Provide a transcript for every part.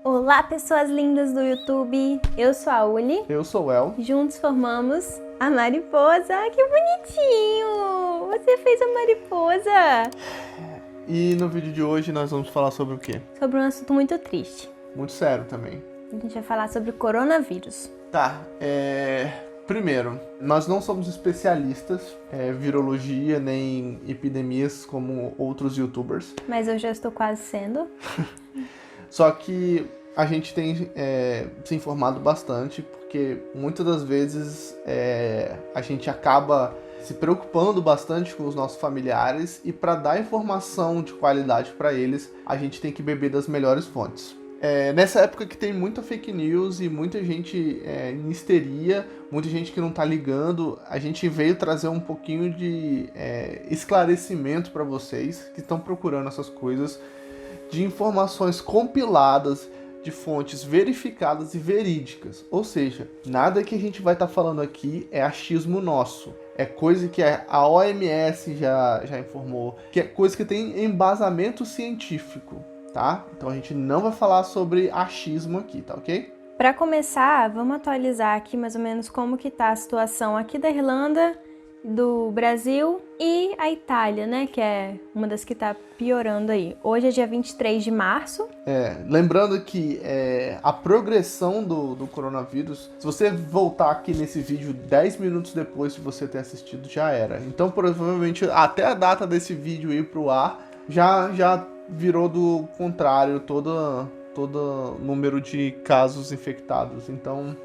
Olá, pessoas lindas do YouTube! Eu sou a Uli. Eu sou o El. Juntos formamos a mariposa. Que bonitinho! Você fez a mariposa! E no vídeo de hoje nós vamos falar sobre o quê? Sobre um assunto muito triste. Muito sério também. A gente vai falar sobre o coronavírus. Tá, primeiro, nós não somos especialistas em virologia nem epidemias como outros youtubers. Mas eu já estou quase sendo. Só que a gente tem se informado bastante, porque muitas das vezes a gente acaba se preocupando bastante com os nossos familiares e para dar informação de qualidade para eles, a gente tem que beber das melhores fontes. Nessa época que tem muita fake news e muita gente em histeria, muita gente que não tá ligando, a gente veio trazer um pouquinho de esclarecimento para vocês que estão procurando essas coisas, de informações compiladas, de fontes verificadas e verídicas. Ou seja, nada que a gente vai estar falando aqui é achismo nosso. É coisa que a OMS já informou, que é coisa que tem embasamento científico, tá? Então a gente não vai falar sobre achismo aqui, tá ok? Para começar, vamos atualizar aqui mais ou menos como que tá a situação aqui da Irlanda, do Brasil e a Itália, né? Que é uma das que tá piorando aí. Hoje é dia 23 de março. Lembrando que a progressão do coronavírus, se você voltar aqui nesse vídeo 10 minutos depois de você ter assistido, já era. Então, provavelmente, até a data desse vídeo ir pro ar, já virou do contrário todo número de casos infectados. Então...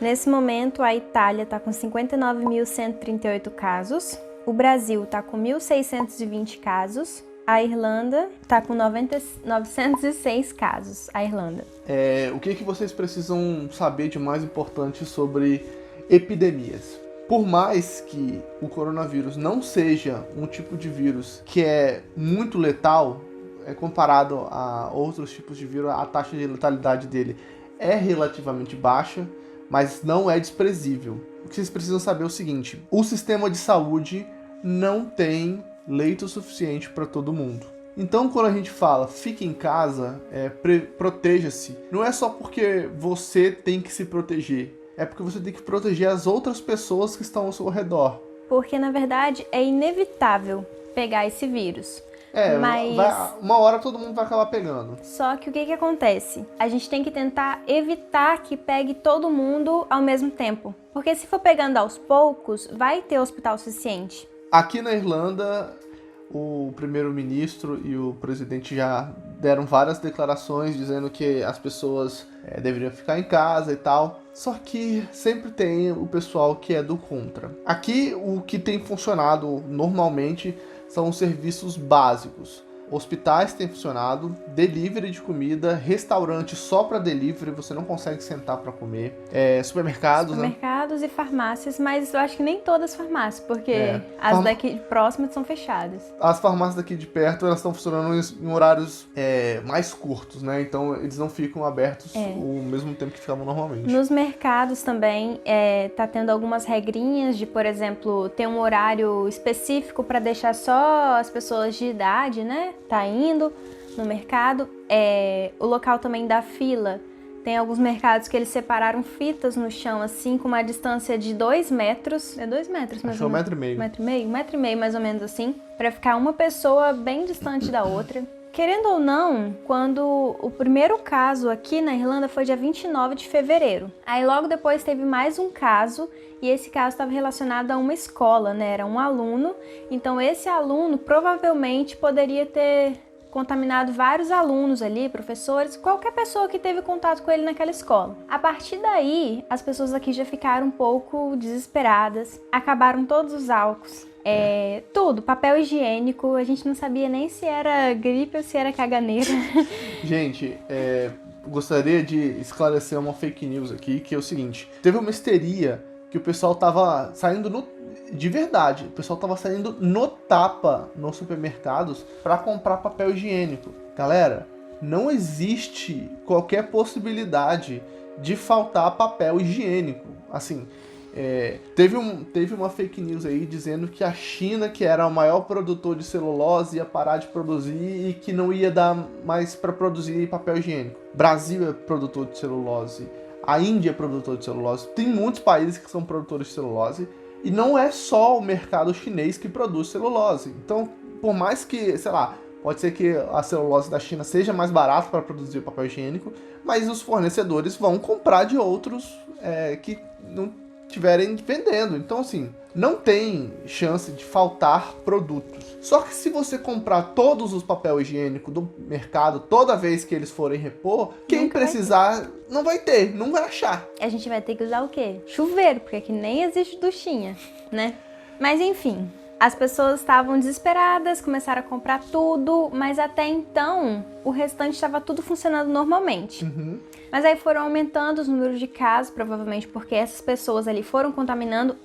Nesse momento, a Itália está com 59.138 casos, o Brasil está com 1.620 casos, a Irlanda está com 906 casos, a Irlanda. O que vocês precisam saber de mais importante sobre epidemias? Por mais que o coronavírus não seja um tipo de vírus que é muito letal, comparado a outros tipos de vírus, a taxa de letalidade dele é relativamente baixa, mas não é desprezível. O que vocês precisam saber é o seguinte: o sistema de saúde não tem leito suficiente para todo mundo. Então, quando a gente fala fique em casa, proteja-se, não é só porque você tem que se proteger, é porque você tem que proteger as outras pessoas que estão ao seu redor. Porque, na verdade, é inevitável pegar esse vírus. Mas... uma hora todo mundo vai acabar pegando. Só que o que acontece? A gente tem que tentar evitar que pegue todo mundo ao mesmo tempo. Porque se for pegando aos poucos, vai ter hospital suficiente. Aqui na Irlanda, o primeiro-ministro e o presidente já deram várias declarações dizendo que as pessoas deveriam ficar em casa e tal. Só que sempre tem o pessoal que é do contra. Aqui, o que tem funcionado normalmente são os serviços básicos. Hospitais têm funcionado, delivery de comida, restaurante só para delivery, você não consegue sentar para comer. Supermercados, e farmácias, mas eu acho que nem todas as farmácias, porque as daqui próximas são fechadas. As farmácias daqui de perto, elas estão funcionando em horários mais curtos, né? Então eles não ficam abertos o mesmo tempo que ficavam normalmente. Nos mercados também tá tendo algumas regrinhas de, por exemplo, ter um horário específico para deixar só as pessoas de idade, né? Tá indo no mercado. O local também da fila. Tem alguns mercados que eles separaram fitas no chão, assim, com uma distância de 2 metros. 2 metros, mais ou menos? 1,5 1,5 m, mais ou menos assim, para ficar uma pessoa bem distante da outra. Querendo ou não, quando o primeiro caso aqui na Irlanda foi dia 29 de fevereiro. Aí logo depois teve mais um caso, e esse caso estava relacionado a uma escola, né? Era um aluno. Então esse aluno provavelmente poderia ter contaminado vários alunos ali, professores, qualquer pessoa que teve contato com ele naquela escola. A partir daí, as pessoas aqui já ficaram um pouco desesperadas, acabaram todos os álcools. Tudo, papel higiênico, a gente não sabia nem se era gripe ou se era caganeira. Gente, gostaria de esclarecer uma fake news aqui, que é o seguinte: teve uma histeria que o pessoal tava saindo de verdade, o pessoal tava saindo no tapa nos supermercados para comprar papel higiênico. Galera, não existe qualquer possibilidade de faltar papel higiênico. Assim, Teve uma fake news aí dizendo que a China, que era o maior produtor de celulose, ia parar de produzir e que não ia dar mais para produzir papel higiênico. Brasil é produtor de celulose, a Índia é produtor de celulose, tem muitos países que são produtores de celulose e não é só o mercado chinês que produz celulose. Então, por mais que, sei lá, pode ser que a celulose da China seja mais barata para produzir papel higiênico, mas os fornecedores vão comprar de outros que não estiverem vendendo. Então, assim, não tem chance de faltar produtos. Só que se você comprar todos os papel higiênico do mercado, toda vez que eles forem repor, quem precisar não vai ter, não vai achar. A gente vai ter que usar o quê? Chuveiro, porque aqui nem existe duchinha, né? Mas enfim, as pessoas estavam desesperadas, começaram a comprar tudo, mas até então o restante estava tudo funcionando normalmente. Uhum. Mas aí foram aumentando os números de casos, provavelmente porque essas pessoas ali foram contaminando.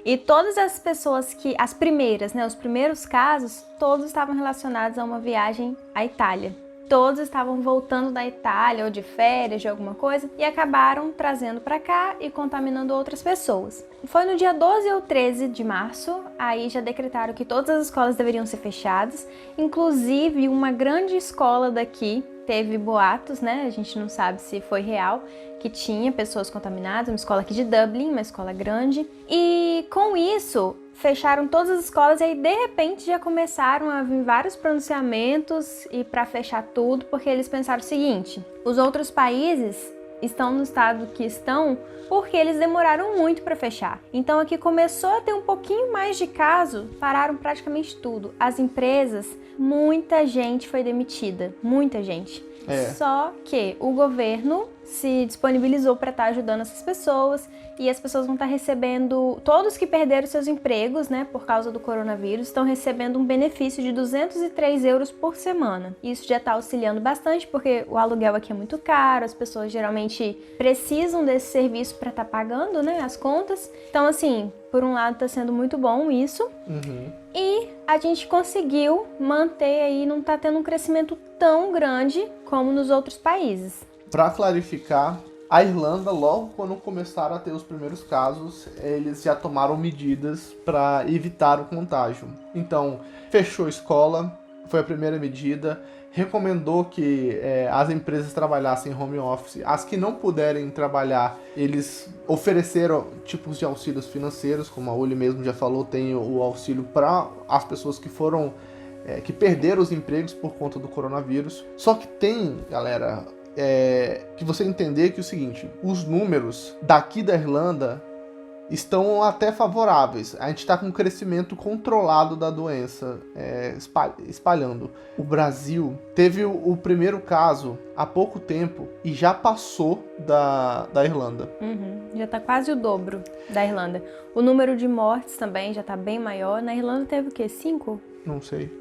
E todas as pessoas as primeiras, né, os primeiros casos, todos estavam relacionados a uma viagem à Itália. Todos estavam voltando da Itália ou de férias, de alguma coisa, e acabaram trazendo para cá e contaminando outras pessoas. Foi no dia 12 ou 13 de março, aí já decretaram que todas as escolas deveriam ser fechadas, inclusive uma grande escola daqui teve boatos, né? A gente não sabe se foi real, que tinha pessoas contaminadas, uma escola aqui de Dublin, uma escola grande. E com isso, fecharam todas as escolas e aí, de repente, já começaram a vir vários pronunciamentos e para fechar tudo, porque eles pensaram o seguinte: os outros países estão no estado que estão porque eles demoraram muito para fechar. Então aqui começou a ter um pouquinho mais de caso, pararam praticamente tudo. As empresas, muita gente foi demitida, muita gente. Só que o governo se disponibilizou para estar ajudando essas pessoas e as pessoas vão estar recebendo, todos que perderam seus empregos, né, por causa do coronavírus, estão recebendo um benefício de 203 euros por semana. Isso já está auxiliando bastante porque o aluguel aqui é muito caro, as pessoas geralmente precisam desse serviço para estar pagando, né, as contas. Então, assim, por um lado está sendo muito bom isso. Uhum. E a gente conseguiu manter aí, não está tendo um crescimento tão grande como nos outros países. Para clarificar, a Irlanda, logo quando começaram a ter os primeiros casos, eles já tomaram medidas para evitar o contágio. Então, fechou a escola, foi a primeira medida, recomendou que as empresas trabalhassem em home office. As que não puderem trabalhar, eles ofereceram tipos de auxílios financeiros, como a Uli mesmo já falou, tem o auxílio para as pessoas que que perderam os empregos por conta do coronavírus. Só que tem, galera, que você entender que é o seguinte: os números daqui da Irlanda estão até favoráveis. A gente está com um crescimento controlado da doença espalhando. O Brasil teve o primeiro caso há pouco tempo e já passou da Irlanda. Já está quase o dobro da Irlanda. O número de mortes também já está bem maior. Na Irlanda teve o quê? 5? Não sei.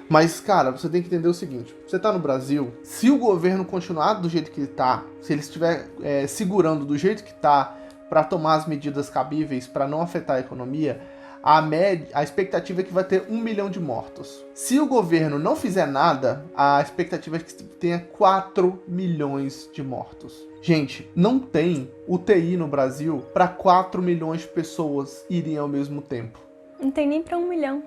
Mas, cara, você tem que entender o seguinte: você tá no Brasil, se o governo continuar do jeito que ele tá, se ele estiver segurando do jeito que tá, para tomar as medidas cabíveis para não afetar a economia, a expectativa é que vai ter 1 milhão de mortos. Se o governo não fizer nada, a expectativa é que tenha 4 milhões de mortos. Gente, não tem UTI no Brasil para 4 milhões de pessoas irem ao mesmo tempo. Não tem nem para 1 milhão.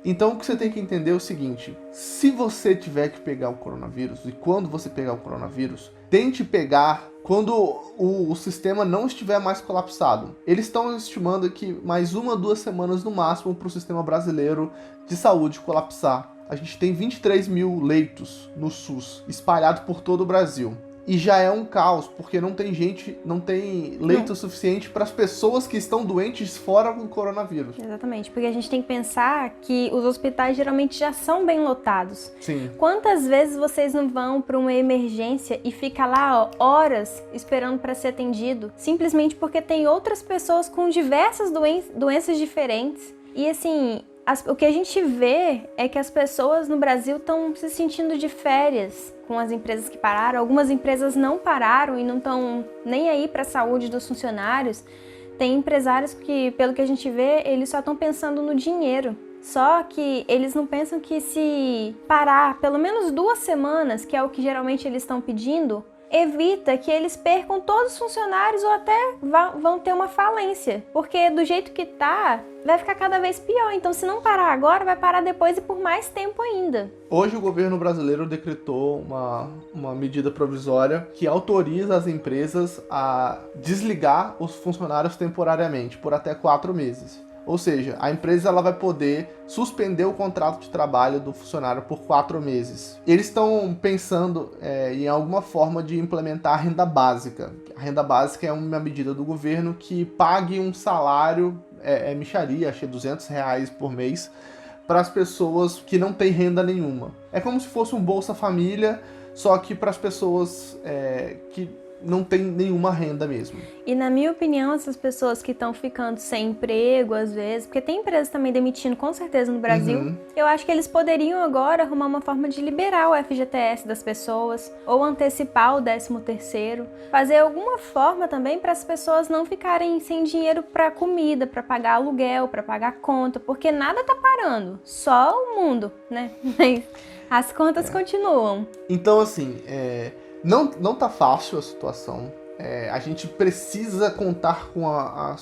Então o que você tem que entender é o seguinte: se você tiver que pegar o coronavírus, e quando você pegar o coronavírus, tente pegar quando o sistema não estiver mais colapsado. Eles estão estimando que mais 1 ou 2 semanas no máximo para o sistema brasileiro de saúde colapsar. A gente tem 23 mil leitos no SUS, espalhado por todo o Brasil. E já é um caos, porque não tem leito suficiente para as pessoas que estão doentes fora do coronavírus. Exatamente, porque a gente tem que pensar que os hospitais geralmente já são bem lotados. Sim. Quantas vezes vocês não vão para uma emergência e fica lá horas esperando para ser atendido, simplesmente porque tem outras pessoas com diversas doenças diferentes? E assim, o que a gente vê é que as pessoas no Brasil estão se sentindo de férias com as empresas que pararam. Algumas empresas não pararam e não estão nem aí para a saúde dos funcionários. Tem empresários que, pelo que a gente vê, eles só estão pensando no dinheiro. Só que eles não pensam que se parar pelo menos 2 semanas, que é o que geralmente eles estão pedindo, evita que eles percam todos os funcionários ou até vão ter uma falência. Porque do jeito que tá, vai ficar cada vez pior. Então, se não parar agora, vai parar depois e por mais tempo ainda. Hoje o governo brasileiro decretou uma medida provisória que autoriza as empresas a desligar os funcionários temporariamente por até 4 meses. Ou seja, a empresa ela vai poder suspender o contrato de trabalho do funcionário por 4 meses. Eles estão pensando em alguma forma de implementar a renda básica. A renda básica é uma medida do governo que pague um salário, mixaria, acho que R$200 por mês, para as pessoas que não têm renda nenhuma. É como se fosse um Bolsa Família, só que para as pessoas que não tem nenhuma renda mesmo. E na minha opinião, essas pessoas que estão ficando sem emprego, às vezes, porque tem empresas também demitindo, com certeza, no Brasil, eu acho que eles poderiam agora arrumar uma forma de liberar o FGTS das pessoas, ou antecipar o 13º, fazer alguma forma também para as pessoas não ficarem sem dinheiro para comida, para pagar aluguel, para pagar conta, porque nada tá parando, só o mundo, né? Mas as contas continuam. Então, assim, não tá fácil a situação. A gente precisa contar com a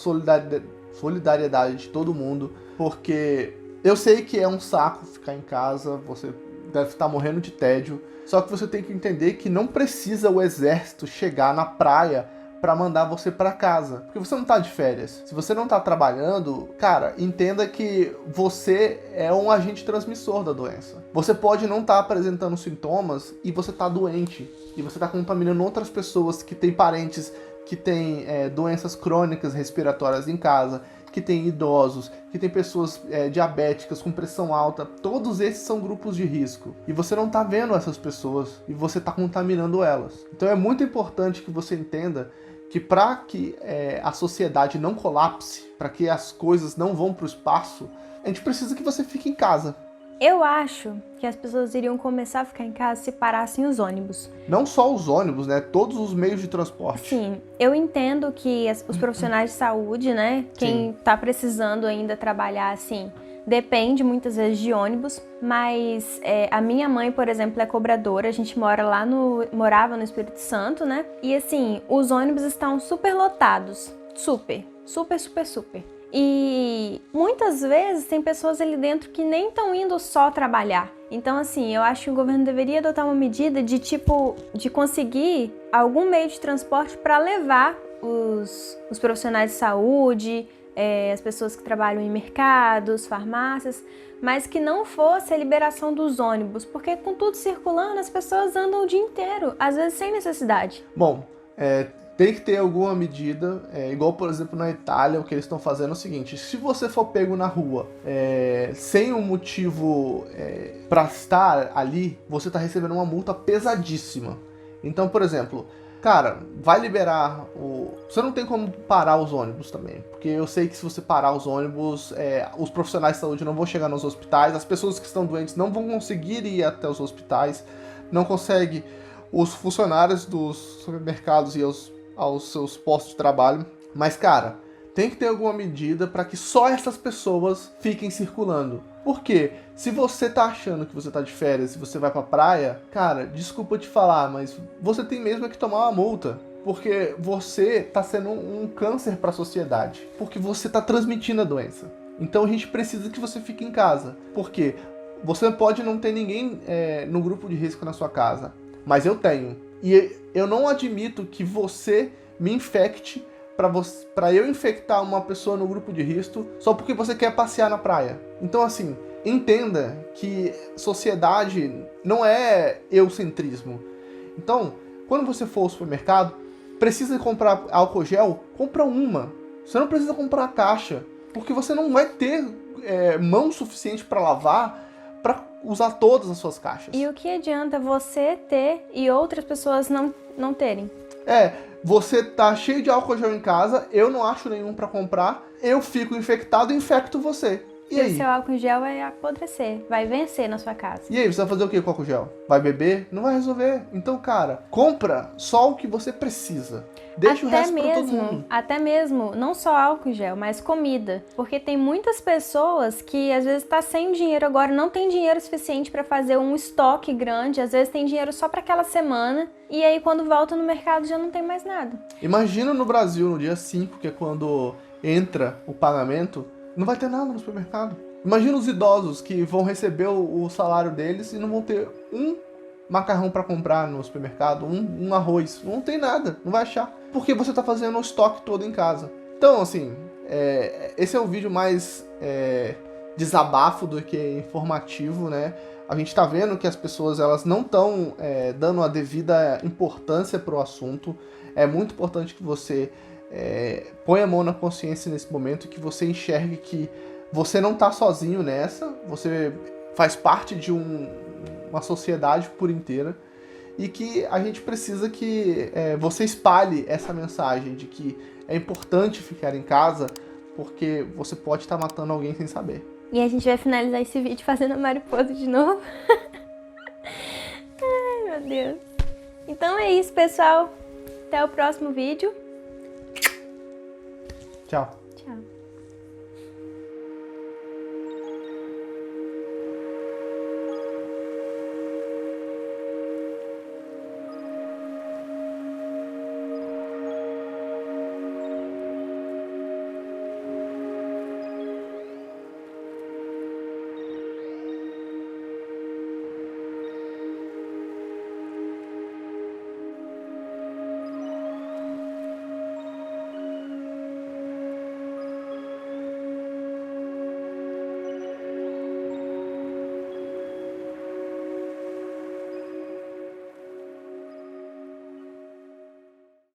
solidariedade de todo mundo, porque eu sei que é um saco ficar em casa, você deve estar morrendo de tédio, só que você tem que entender que não precisa o exército chegar na praia para mandar você para casa, porque você não tá de férias. Se você não tá trabalhando, cara, entenda que você é um agente transmissor da doença. Você pode não estar apresentando sintomas e você tá doente, e você tá contaminando outras pessoas que têm parentes que têm doenças crônicas respiratórias em casa, que tem idosos, que tem pessoas diabéticas com pressão alta. Todos esses são grupos de risco. E você não tá vendo essas pessoas e você tá contaminando elas. Então é muito importante que você entenda que para que a sociedade não colapse, para que as coisas não vão para o espaço, a gente precisa que você fique em casa. Eu acho que as pessoas iriam começar a ficar em casa se parassem os ônibus. Não só os ônibus, né? Todos os meios de transporte. Sim, eu entendo que os profissionais de saúde, né? Quem tá precisando ainda trabalhar, assim, depende muitas vezes de ônibus, mas a minha mãe, por exemplo, é cobradora, a gente morava no Espírito Santo, né? E assim, os ônibus estão super lotados, super. E muitas vezes tem pessoas ali dentro que nem estão indo só trabalhar. Então, assim, eu acho que o governo deveria adotar uma medida de conseguir algum meio de transporte para levar os profissionais de saúde, as pessoas que trabalham em mercados, farmácias, mas que não fosse a liberação dos ônibus, porque com tudo circulando, as pessoas andam o dia inteiro, às vezes sem necessidade. Bom, tem que ter alguma medida, igual, por exemplo, na Itália, o que eles estão fazendo é o seguinte: se você for pego na rua sem um motivo para estar ali, você está recebendo uma multa pesadíssima. Então, por exemplo, cara, vai liberar Você não tem como parar os ônibus também, porque eu sei que se você parar os ônibus, os profissionais de saúde não vão chegar nos hospitais, as pessoas que estão doentes não vão conseguir ir até os hospitais, não consegue os funcionários dos supermercados ir aos seus postos de trabalho. Mas, cara, tem que ter alguma medida para que só essas pessoas fiquem circulando. Por quê? Se você tá achando que você tá de férias e você vai pra praia, cara, desculpa te falar, mas você tem mesmo que tomar uma multa. Porque você tá sendo um câncer para a sociedade. Porque você tá transmitindo a doença. Então a gente precisa que você fique em casa. Porque você pode não ter ninguém no grupo de risco na sua casa, mas eu tenho. E eu não admito que você me infecte para eu infectar uma pessoa no grupo de risco só porque você quer passear na praia. Então, assim, entenda que sociedade não é eucentrismo. Então, quando você for ao supermercado, precisa comprar álcool gel, compra uma. Você não precisa comprar a caixa, porque você não vai ter mão suficiente para lavar, para usar todas as suas caixas. E o que adianta você ter e outras pessoas não terem? Você tá cheio de álcool gel em casa, eu não acho nenhum para comprar, eu fico infectado e infecto você. E aí? O seu álcool gel vai apodrecer, vai vencer na sua casa. E aí, você vai fazer o que com o álcool gel? Vai beber? Não vai resolver. Então, cara, compra só o que você precisa. Deixa o resto pra todo mundo. Até mesmo, não só álcool em gel, mas comida. Porque tem muitas pessoas que às vezes tá sem dinheiro agora, não tem dinheiro suficiente para fazer um estoque grande, às vezes tem dinheiro só para aquela semana, e aí quando volta no mercado já não tem mais nada. Imagina no Brasil, no dia 5, que é quando entra o pagamento, não vai ter nada no supermercado. Imagina os idosos que vão receber o salário deles e não vão ter um macarrão para comprar no supermercado, um arroz, não tem nada, não vai achar, porque você tá fazendo o estoque todo em casa. Então, assim, esse é um vídeo mais desabafo do que informativo, né? A gente tá vendo que as pessoas elas não estão dando a devida importância pro assunto. É muito importante que você ponha a mão na consciência nesse momento, que você enxergue que você não tá sozinho nessa, você faz parte de uma sociedade por inteira, e que a gente precisa que você espalhe essa mensagem de que é importante ficar em casa, porque você pode estar matando alguém sem saber. E a gente vai finalizar esse vídeo fazendo a mariposa de novo. Ai, meu Deus. Então é isso, pessoal. Até o próximo vídeo. Tchau.